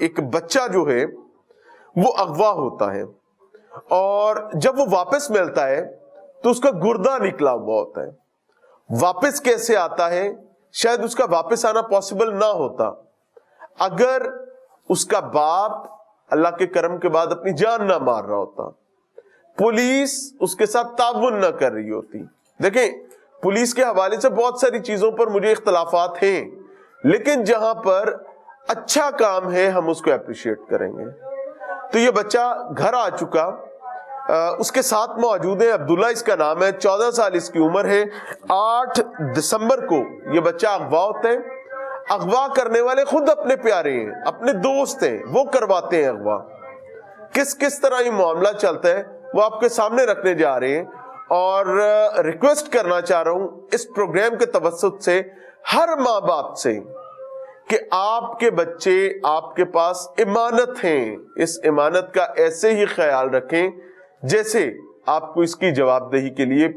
ایک بچہ جو ہے وہ اغوا ہوتا ہے، اور جب وہ واپس ملتا ہے تو اس کا گردہ نکلا ہوا ہوتا ہے۔ واپس کیسے آتا ہے؟ شاید اس کا واپس آنا پاسبل نہ ہوتا اگر اس کا باپ اللہ کے کرم کے بعد اپنی جان نہ مار رہا ہوتا، پولیس اس کے ساتھ تعاون نہ کر رہی ہوتی۔ دیکھیں، پولیس کے حوالے سے بہت ساری چیزوں پر مجھے اختلافات ہیں، لیکن جہاں پر اچھا کام ہے ہم اس کو اپریشیٹ کریں گے۔ تو یہ بچہ گھر آ چکا، اس کے ساتھ موجود ہے عبداللہ، اس کا نام ہے، 14 سال اس کی عمر ہے۔ 8 دسمبر کو یہ بچہ اغوا ہوتا ہے۔ اغوا کرنے والے خود اپنے پیارے ہیں، اپنے دوست ہیں، وہ کرواتے ہیں اغوا۔ کس طرح یہ معاملہ چلتا ہے وہ آپ کے سامنے رکھنے جا رہے ہیں، اور ریکویسٹ کرنا چاہ رہا ہوں اس پروگرام کے توسط سے ہر ماں باپ سے کہ آپ کے بچے آپ کے پاس امانت ہیں، اس امانت کا ایسے ہی خیال رکھیں جیسے آپ کو اس کی جواب دہی کے لیے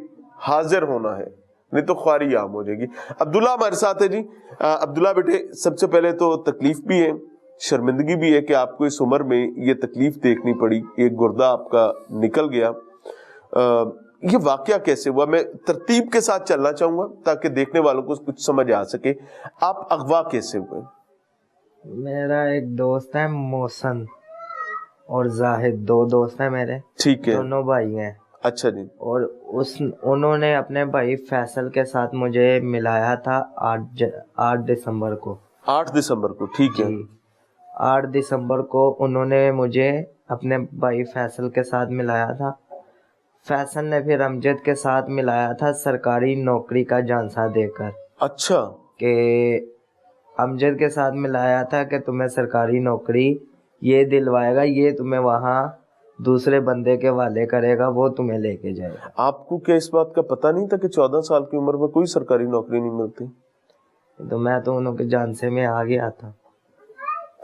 حاضر ہونا ہے، نہیں تو خواری عام ہو جائے گی۔ عبداللہ ہمارے ساتھ ہے جی۔ عبداللہ بیٹے، سب سے پہلے تو تکلیف بھی ہے، شرمندگی بھی ہے کہ آپ کو اس عمر میں یہ تکلیف دیکھنی پڑی، ایک گردہ آپ کا نکل گیا۔ یہ واقعہ کیسے ہوا؟ میں ترتیب کے ساتھ چلنا چاہوں گا تاکہ دیکھنے والوں کو کچھ سمجھ آ سکے۔ آپ اغوا کیسے ہوئے؟ میرا ایک دوست ہے محسن اور زاہد، 2 دوست ہیں میرے، ٹھیک ہے، دونوں بھائی ہیں۔ اچھا جی۔ اور انہوں نے اپنے بھائی فیصل کے ساتھ مجھے ملایا تھا 8 دسمبر کو۔ 8 دسمبر کو، ٹھیک ہے۔ جی، 8 دسمبر کو انہوں نے مجھے اپنے بھائی فیصل کے ساتھ ملایا تھا۔ فیصل نے پھر امجد کے ساتھ ملایا تھا سرکاری نوکری کا جھانسا دے کر، اچھا، کہ امجد کے ساتھ ملایا تھا کہ تمہیں سرکاری نوکری یہ دلوائے گا، یہ تمہیں وہاں دوسرے بندے کے حوالے کرے گا، وہ تمہیں لے کے جائے گا۔ آپ کو کیا اس بات کا پتہ نہیں تھا کہ 14 سال کی عمر میں کوئی سرکاری نوکری نہیں ملتی؟ تو میں تو انہوں کے جانسے میں آ گیا تھا۔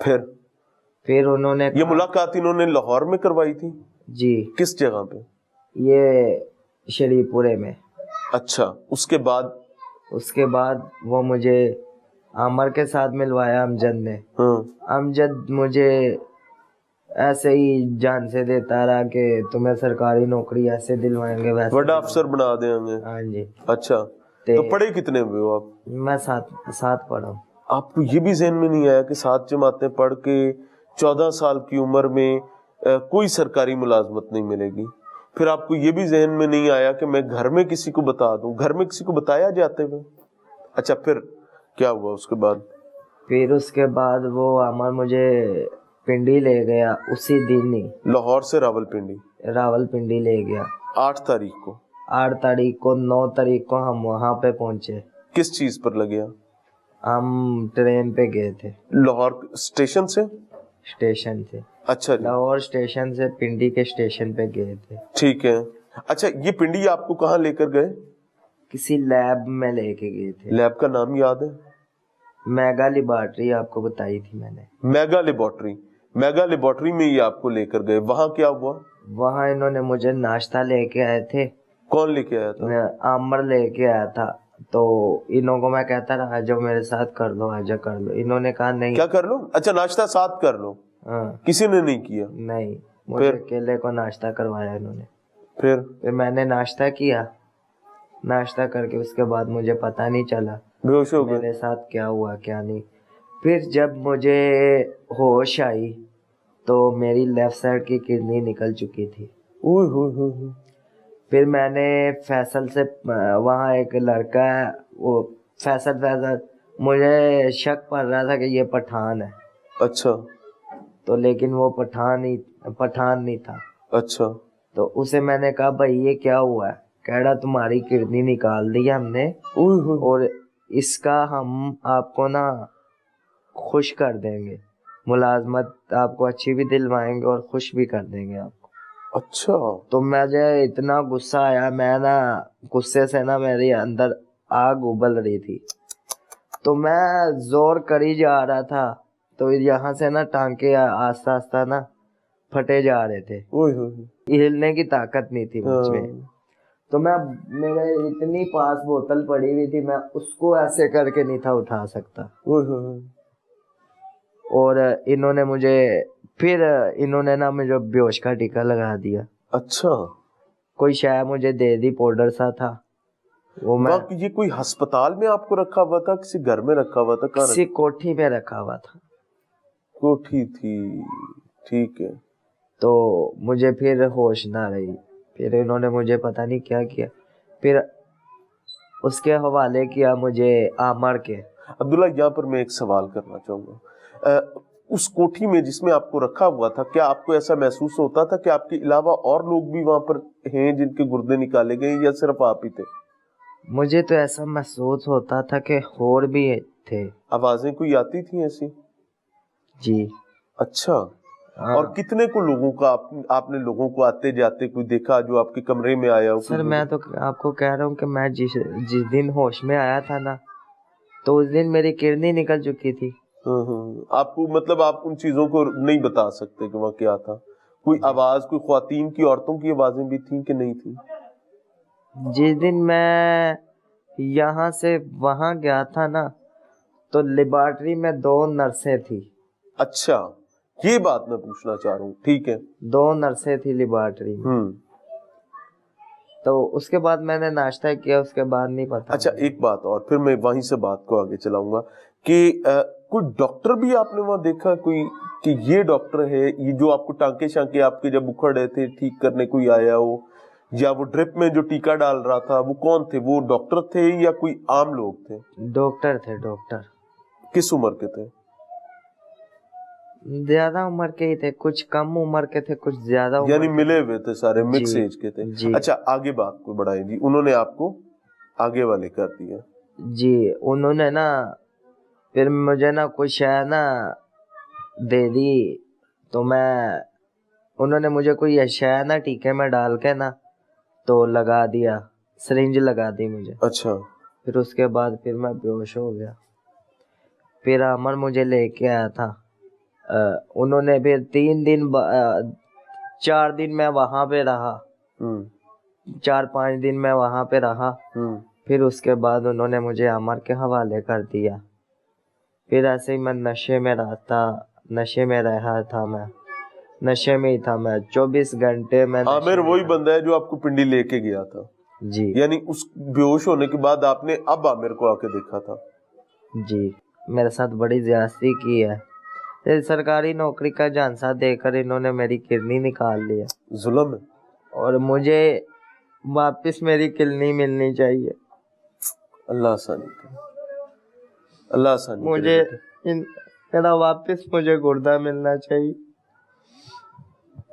پھر انہوں نے یہ ملاقات انہوں نے لاہور میں کروائی تھی؟ جی، کس جگہ پہ؟ یہ شریف پورے میں۔ اچھا، اس کے بعد وہ مجھے عامر کے ساتھ ملوایا امجد نے۔ امجد مجھے ایسے ہی جان سے دیتا رہا کہ تمہیں سرکاری نوکری ایسے دلوائیں گے، ویسے بڑا افسر بنا دیں گے۔ ہاں جی۔ اچھا، تو پڑھے کتنے ہوئے ہو آپ؟ میں 7 پڑھا ہوں۔ آپ کو یہ بھی ذہن میں نہیں آیا کہ 7 جماعتیں پڑھ کے 14 سال کی عمر میں کوئی سرکاری ملازمت نہیں ملے گی؟ پھر آپ کو یہ بھی ذہن میں نہیں آیا کہ میں گھر میں کسی کو بتا دوں؟ گھر میں کسی کو بتایا جاتے ہوئے؟ اچھا، پھر کیا ہوا اس کے بعد؟ پھر اس کے بعد وہ عامر مجھے پنڈی لے گیا اسی دن ہی، لاہور سے راول پنڈی لے گیا 8 تاریخ کو۔ 8 تاریخ کو 9 تاریخ کو ہم وہاں پہ پہنچے۔ کس چیز پر لگیا؟ ہم ٹرین پہ گئے تھے، لاہور اسٹیشن سے؟ اچھا جی، لاہور اسٹیشن سے پنڈی کے اسٹیشن پہ گئے تھے۔ ٹھیک ہے۔ اچھا، یہ پنڈی آپ کو کہاں لے کر گئے؟ کسی لیب میں لے کے گئے تھے۔ لیب کا نام یاد ہے؟ میگا لیبارٹری، آپ کو بتائی تھی میں نے۔ میگا لیبارٹری میں یہ آپ کو لے کر گئے۔ وہاں کیا ہوا؟ وہاں انہوں نے مجھے ناشتہ لے کے آئے تھے۔ کون لے کے آیا تھا؟ عامر لے کے آیا تھا، تو انہوں کو میں کہتا رہا جو میرے ساتھ کر لو، آجا کر لو۔ انہوں نے کہا نہیں۔ کیا کر لو؟ اچھا، ناشتہ ساتھ کر لو۔ ہاں، کسی نے نہیں کیا؟ نہیں، مجھے اکیلے کو ناشتہ کروایا انہوں نے۔ پھر میں نے ناشتہ کیا، ناشتہ کر کے اس کے بعد مجھے پتہ نہیں چلا بے ہوش ہو گئے؟ میرے ساتھ کیا ہوا کیا نہیں۔ پھر جب مجھے ہوش آئی تو میری لیفٹ سائڈ کی کڈنی نکل چکی تھی۔ پھر میں نے فیصل سے، وہاں ایک لڑکا ہے وہ فیصل، مجھے شک پڑ رہا تھا کہ یہ پٹھان ہے۔ اچھا، تو لیکن وہ پٹھان نہیں تھا۔ اچھا، تو اسے میں نے کہا بھائی یہ کیا ہوا ہے؟ کہہ رہا تمہاری کڈنی نکال دی ہم نے، اور اس کا ہم آپ کو نا خوش کر دیں گے، ملازمت آپ کو اچھی بھی دلوائیں گے اور خوش بھی کر دیں گے آپ کو۔ اچھا، تو مجھے اتنا غصہ آیا، میں نا غصے سے نا میرے اندر آگ ابل رہی تھی، تو میں زور کری جا رہا تھا، تو یہاں سے نا ٹانکے آہستہ آہستہ نا پھٹے جا رہے تھے، ہلنے کی طاقت نہیں تھی مجھ میں۔ تو میرے اتنی پاس بوتل پڑی ہوئی تھی، میں اس کو ایسے کر کے نہیں تھا اٹھا سکتا۔ اور انہوں نے نا مجھے بیہوش کا ٹیکا لگا دیا. اچھا کوئی شاید مجھے دے دی، پاؤڈر سا تھا وہ. میں یہ کوئی ہسپتال میں آپ کو رکھا ہوا تھا، کسی گھر میں رکھا ہوا تھا؟ کہاں کسی کوٹھی پہ رکھا ہوا تھا. کوٹھی تھی، ٹھیک ہے. تو مجھے پھر ہوش نہ رہی، پھر انہوں نے مجھے پتہ نہیں کیا کیا، پھر اس کے حوالے کیا مجھے عامر کے. عبداللہ یہاں پر میں ایک سوال کرنا چاہوں گا. اس کوٹھی میں جس میں آپ کو رکھا ہوا تھا، کیا آپ کو ایسا محسوس ہوتا تھا کہ آپ کے علاوہ اور لوگ بھی وہاں پر ہیں جن کے گردے نکالے گئے، یا صرف آپ ہی تھے؟ مجھے تو ایسا محسوس ہوتا تھا کہ اور بھی تھے. آوازیں کوئی آتی تھیں ایسی؟ جی. اچھا. ہاں. اور کتنے کو لوگوں کا آپ نے لوگوں کو آتے جاتے کوئی دیکھا جو آپ کے کمرے میں آیا ہو؟ سر میں تو آپ کو کہہ رہا ہوں کہ میں جس دن ہوش میں آیا تھا نا، تو اس دن میری کرنی نکل چکی تھی. آپ کو مطلب آپ ان چیزوں کو نہیں بتا سکتے کہ وہاں کیا تھا؟ کوئی آواز، کوئی خواتین کی، عورتوں کی آوازیں بھی تھیں کہ نہیں تھیں؟ جس دن میں یہاں سے وہاں گیا تھا نا، تو لیبارٹری میں 2 نرسیں تھی. اچھا یہ بات میں پوچھنا چاہ رہا ہوں، ٹھیک ہے. 2 نرسیں تھی لیبارٹری میں. تو اس کے بعد میں نے ناشتہ کیا، اس کے بعد نہیں پتا. اچھا ایک بات اور، پھر میں وہیں سے بات کو آگے چلاؤں گا کہ کوئی ڈاکٹر بھی آپ نے وہاں دیکھا کوئی، کہ یہ ڈاکٹر ہے، یہ جو آپ کو ٹانکے شانکے آپ کے جب اکھڑ رہے تھے ٹھیک کرنے کوئی آیا ہو، یا وہ ڈرپ میں جو ٹیکا ڈال رہا تھا وہ کون تھے؟ وہ ڈاکٹر تھے یا کوئی عام لوگ تھے؟ ڈاکٹر تھے. ڈاکٹر کس عمر کے تھے؟ زیادہ عمر کے ہی تھے، کچھ کم عمر کے تھے، کچھ زیادہ عمر یعنی کے ملے ہوئے تھے سارے، مکس جی. ایج کے تھے. جی. اچھا آگے بات کو بڑھائیں جی. انہوں نے آپ کو آگے والے کر دیا؟ جی. انہوں نے نا پھر مجھے نا کوئی شے نا دے دی، تو انہوں نے مجھے کوئی شے نا ٹیکے میں ڈال کے نا تو لگا دیا، سرنج لگا دی مجھے. اچھا. پھر اس کے بعد پھر میں بیہوش ہو گیا. پھر عامر مجھے لے کے آیا تھا. انہوں نے پھر 4 دن میں وہاں پہ رہا، 4-5 دن میں وہاں پہ رہا. پھر اس کے بعد انہوں نے مجھے عامر کے حوالے کر دیا. پھر ایسے ہی میں نشے میں رہا تھا، نشے میں ہی تھا میں 24 گھنٹے میں. عامر وہی بندہ ہے جو آپ کو پنڈی لے کے گیا تھا؟ جی. یعنی اس بے ہوش ہونے کے بعد آپ نے اب عامر کو آ کے دیکھا تھا؟ جی. میرے ساتھ بڑی زیادتی کی ہے. سرکاری نوکری کا جھانسا دے کر انہوں نے میری کرنی نکال لیا. ظلم ہے. اور مجھے واپس میری کرنی ملنی چاہیے. اللہ آسانی کرے، اللہ آسانی مجھے کرے. میرا واپس مجھے گردہ ملنا چاہیے.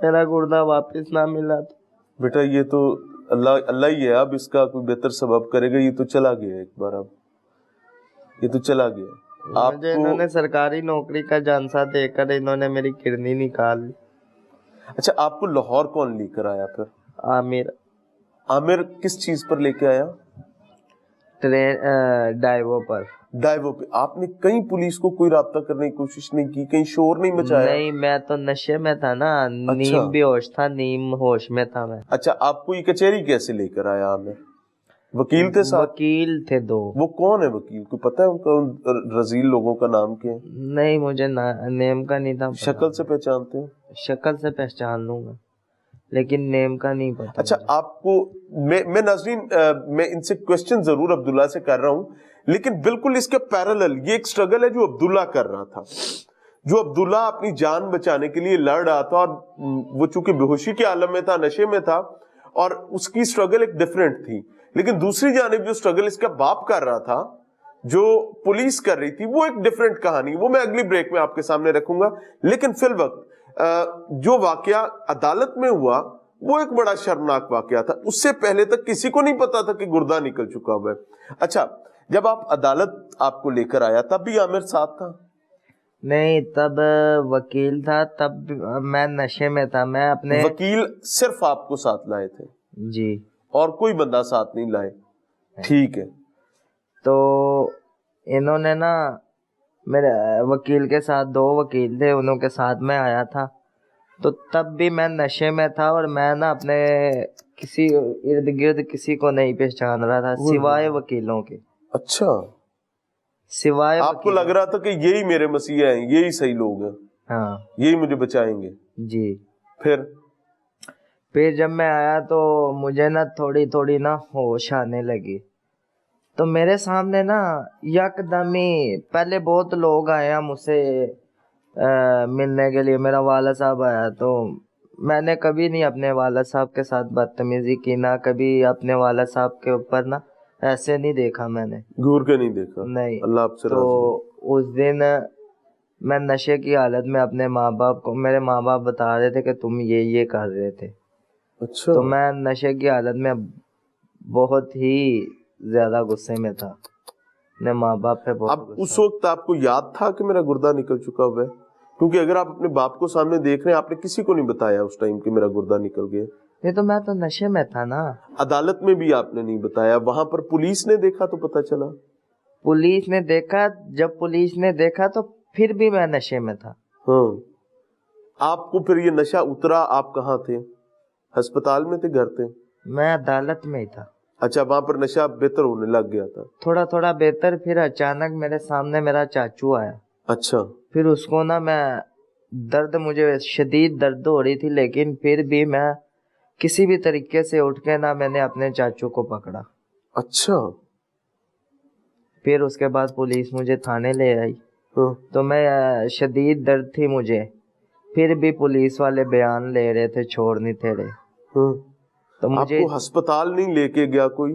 میرا گردہ واپس نہ ملا تو بیٹا یہ تو اللہ ہی ہے، اب اس کا کوئی بہتر سبب کرے گا. یہ تو چلا گیا ایک بار، اب یہ تو چلا گیا. مجھے انہوں نے سرکاری نوکری کا جھانسا دے کر انہوں نے میری کرنی نکال لی. اچھا آپ کو لاہور کون لے کر آیا پھر؟ عامر کس چیز پر لے کے آیا؟ ڈائیو پر. ڈائیو پہ. آپ نے کہیں پولیس کو کوئی رابطہ کرنے کی کوشش نہیں کی، کہیں شور نہیں مچایا؟ نہیں، میں تو نشے میں تھا نا، نیم بے ہوش تھا، نیم ہوش میں تھا میں. اچھا آپ کو یہ کچہری کیسے لے کر آیا عامر؟ وکیل تھے ساتھ؟ وکیل تھے 2. وہ کون ہے وکیل؟ کو پتہ ہے ان کا، ان رذیل لوگوں کا نام کیا ہے؟ نہیں مجھے نیم کا نہیں تھا. شکل سے پہچانتے ہیں؟ شکل سے پہچان لوں گا لیکن نیم کا نہیں پتا. اچھا آپ کو میں ناظرین میں ان سے کوسچن ضرور عبداللہ سے کر رہا ہوں، لیکن بالکل اس کے پیرالل یہ ایک سٹرگل ہے جو عبداللہ کر رہا تھا، جو عبداللہ اپنی جان بچانے کے لیے لڑ رہا تھا. اور وہ چونکہ بے ہوشی کے عالم میں تھا، نشے میں تھا، اور اس کی سٹرگل ایک ڈیفرنٹ تھی. لیکن دوسری جانب جو سٹرگل اس کا باپ کر رہا تھا، جو پولیس کر رہی تھی، وہ ایک ڈیفرنٹ کہانی، وہ میں اگلی بریک میں آپ کے سامنے رکھوں گا. لیکن فی الوقت جو واقعہ عدالت میں ہوا وہ ایک بڑا شرمناک واقعہ تھا. اس سے پہلے تک کسی کو نہیں پتا تھا کہ گردہ نکل چکا ہوا ہے. اچھا جب آپ عدالت آپ کو لے کر آیا تب بھی عامر ساتھ تھا؟ نہیں، تب وکیل تھا، تب میں نشے میں تھا. میں اپنے وکیل صرف آپ کو ساتھ لائے تھے؟ جی. اور کوئی بندہ ساتھ نہیں لائے؟ ٹھیک ہے. تو انہوں نے نا میرے وکیل کے ساتھ 2 وکیل تھے، انہوں کے ساتھ میں آیا تھا. تو تب بھی میں نشے میں تھا اور میں نا اپنے کسی ارد گرد کسی کو نہیں پہچان رہا تھا سوائے وکیلوں کے. اچھا سوائے آپ کو لگ رہا تھا کہ یہی میرے مسیح ہیں, یہی صحیح لوگ ہیں, ہاں یہی مجھے بچائیں گے. جی. پھر جب میں آیا تو مجھے نا تھوڑی تھوڑی نا ہوش آنے لگی. تو میرے سامنے نا یک دم ہی پہلے بہت لوگ آئے ہیں مجھ سے ملنے کے لیے. میرا والد صاحب آیا تو میں نے کبھی نہیں اپنے والد صاحب کے ساتھ بدتمیزی کی, نہ کبھی اپنے والد صاحب کے اوپر نا ایسے نہیں دیکھا میں نے, گور کے نہیں دیکھا. نہیں. اللہ آپ سے تو راضی ہو. اس دن میں نشے کی حالت میں اپنے ماں باپ کو, میرے ماں باپ بتا رہے تھے کہ تم یہ کر رہے تھے. اچھا. تو میں نشے کی حالت میں بہت ہی زیادہ غصے میں تھا اپنے ماں باپ پہ. اب اس وقت آپ کو یاد تھا کہ میرا گردہ نکل چکا ہوا ہے؟ کیونکہ اگر آپ اپنے باپ کو سامنے دیکھ رہے ہیں, آپ نے کسی کو نہیں بتایا اس ٹائم کہ میرا گردہ نکل گیا. نہیں تو میں تو نشے میں تھا نا. عدالت میں بھی آپ نے نہیں بتایا, وہاں پر پولیس نے دیکھا تو پتا چلا. پولیس نے دیکھا, جب پولیس نے دیکھا تو پھر بھی میں نشے میں تھا. ہاں. آپ کو پھر یہ نشہ اترا, آپ کہاں تھے؟ ہسپتال میں تھے, گھر تھے؟ میں عدالت میں ہی تھا. اچھا, وہاں پر نشہ بہتر ہونے لگ گیا تھا. تھوڑا تھوڑا بہتر. پھر اچانک میرے سامنے میرا چاچو آیا. اچھا. پھر اس کو نا میں درد, مجھے شدید درد ہو رہی تھی, لیکن پھر بھی میں کسی بھی طریقے سے اٹھ کے نا میں نے اپنے چاچو کو پکڑا. اچھا. پھر اس کے بعد پولیس مجھے تھانے لے آئی. ہاں. تو میں شدید درد تھی مجھے, پھر بھی پولیس والے بیان لے رہے تھے, چھوڑ نہیں تھے رہے. ہاں. تو آپ مجھے کو ہسپتال نہیں لے کے گیا کوئی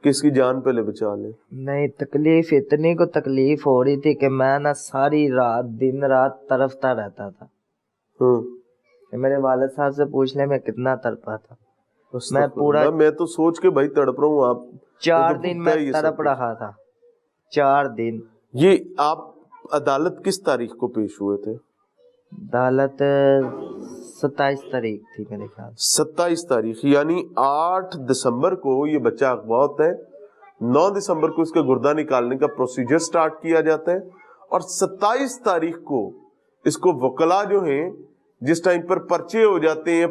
کہ اس کی جان پہلے بچا لے؟ نہیں, تکلیف اتنی کو تکلیف ہو رہی تھی کہ میں نا ساری رات دن رات تڑپتا رہتا تھا. ہاں. میرے والد صاحب سے پوچھ لیں میں کتنا تڑپا تھا. میں پورا میں تو سوچ کے بھائی تڑپ رہا ہوں. آپ 4 دن میں تڑپ رہا تھا, 4 دن. یہ آپ عدالت کس تاریخ کو پیش ہوئے تھے؟ عدالت 27 تاریخ تھی میرے خیال. 27 تاریخ, یعنی 8 دسمبر کو یہ بچہ اغوا ہوتا ہے, 9 دسمبر کو اس کا گردہ نکالنے کا پروسیجر سٹارٹ کیا جاتا ہے, اور 27 تاریخ کو اس کو وکلا جو ہیں جس ٹائم پر پرچے ہو جاتے ہیں